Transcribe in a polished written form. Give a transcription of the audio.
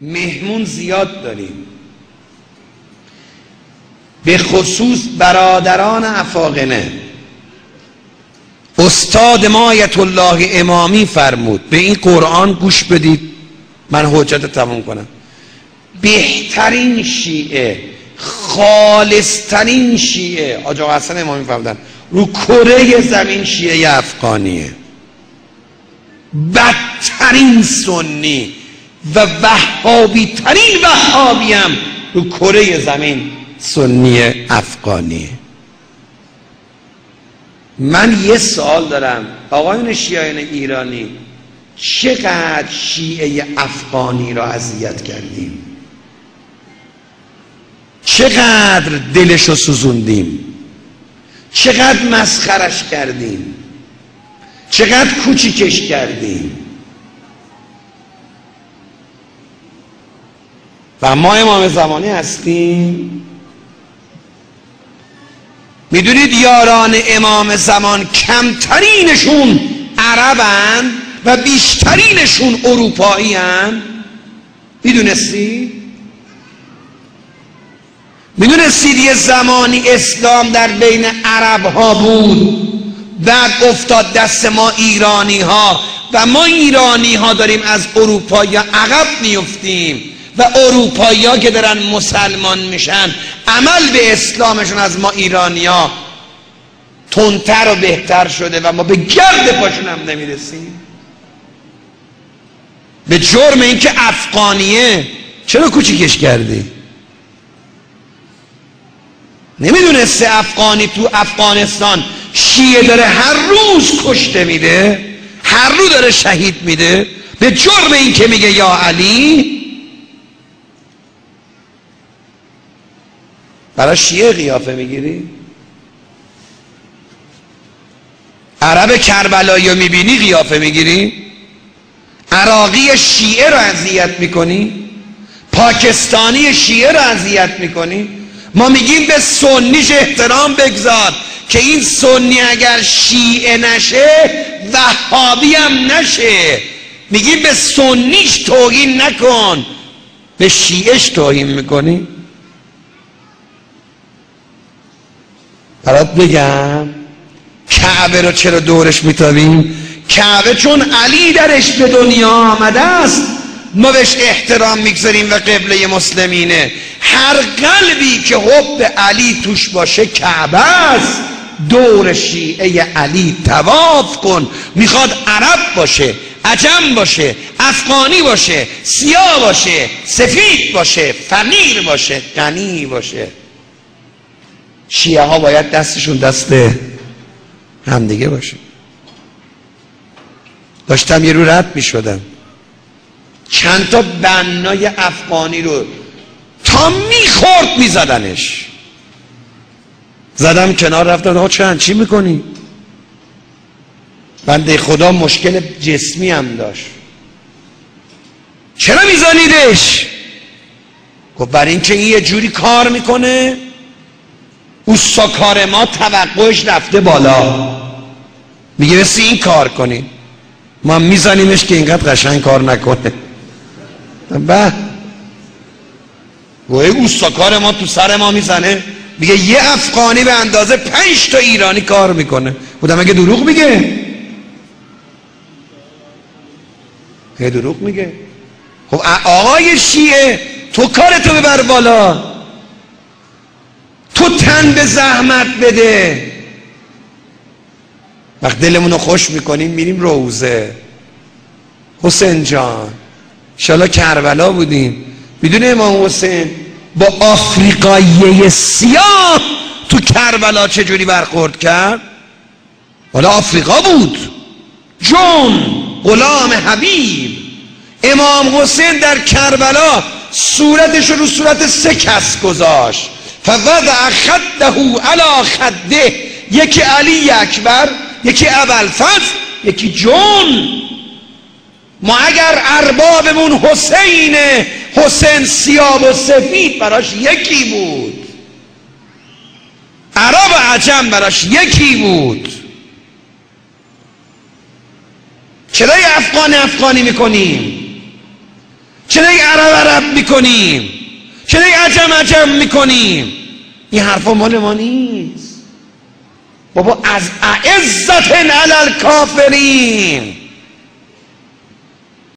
مهمون زیاد داریم، به خصوص برادران افاقنه. استاد ما آیت الله امامی فرمود به این قرآن گوش بدید، من حجت تمام کنم. بهترین شیعه، خالصترین شیعه، حاج آقا حسن امامی فرمودن، رو کره زمین شیعه افغانیه. بدترین سنی و وهابی ترین وهابی هم رو کره زمین سنی افغانیه. من یه سوال دارم، آقایون شیعیان ایرانی، چقدر شیعه افغانی را اذیت کردیم؟ چقدر دلشو سوزوندیم؟ چقدر مسخرش کردیم؟ چقدر کوچیکش کردیم؟ و ما امام زمانی هستیم. میدونید یاران امام زمان کمترینشون عربن و بیشترینشون اروپایی هن؟ میدونستید؟ میدونستید یه زمانی اسلام در بین عرب ها بود، بعد افتاد دست ما ایرانی ها و ما ایرانی ها داریم از اروپایی عقب میفتیم و اروپایی ها که دارن مسلمان میشن عمل به اسلامشون از ما ایرانی ها تندتر و بهتر شده و ما به گرد پاشون هم نمیرسیم. به جرم اینکه افغانیه چرا کوچیکش کردی؟ نمیدونسته افغانی تو افغانستان شیعه داره هر روز کشته میده، هر روز داره شهید میده، به جرم اینکه میگه یا علی. برای شیعه قیافه میگیری؟ عرب کربلایی رو میبینی قیافه میگیری؟ عراقی شیعه رو اذیت میکنی؟ پاکستانی شیعه رو اذیت میکنی؟ ما میگیم به سنیش احترام بگذار که این سنی اگر شیعه نشه وهابی هم نشه. میگیم به سنیش توهین نکن، به شیعهش توهین میکنی؟ برات بگم کعبه رو چرا دورش میتابیم؟ کعبه چون علی درش به دنیا آمده است ما بهش احترام میگذاریم و قبله مسلمینه. هر قلبی که حب علی توش باشه کعبه است. دور شیعه علی طواف کن، میخواد عرب باشه، عجم باشه، افغانی باشه، سیاه باشه، سفید باشه، فقیر باشه، غنی باشه. شیعه ها باید دستشون دست همدیگه باشه. داشتم یه رو رد می شدم، چند تا بنای افغانی رو تا میخورد میزدنش، زدم کنار رفتم. آقا چند چی میکنی؟ بنده خدا مشکل جسمی هم داشت. چرا میزنیدش؟ گفت برای اینکه این یه جوری کار میکنه اوستا کار ما توقعش رفته بالا، میگه مثل این کار کنی، ما میزنیمش که اینقدر قشنگ کار نکنه. به گوه اوستا کار ما تو سر ما میزنه، میگه یه افغانی به اندازه 5 تا ایرانی کار میکنه. بودم اگه دروغ میگه؟ که دروغ میگه؟ خب آقای شیعه تو کارتو ببر بالا، تو تن به زحمت بده. وقت دلمونو خوش میکنیم میریم روزه. حسین جان انشالله کربلا بودیم، میدونه امام حسین با آفریقایی سیاه تو کربلا چجوری برخورد کرد؟ حالا آفریقا بود، جون غلام حبیب. امام حسین در کربلا صورتش رو صورت 3 کس گذاشت، فوضع خده علی خده، یکی علی اکبر، یکی ابوالفضل، یکی جون. ما اگر اربابمون حسین سیاه و سفید براش یکی بود، عرب و عجم براش یکی بود. چرا افغانی میکنیم؟ چرا عرب طلب میکنیم، چرا عجم میکنیم؟ این حرفا مال ما نیست بابا. از اعزت علی الکافرین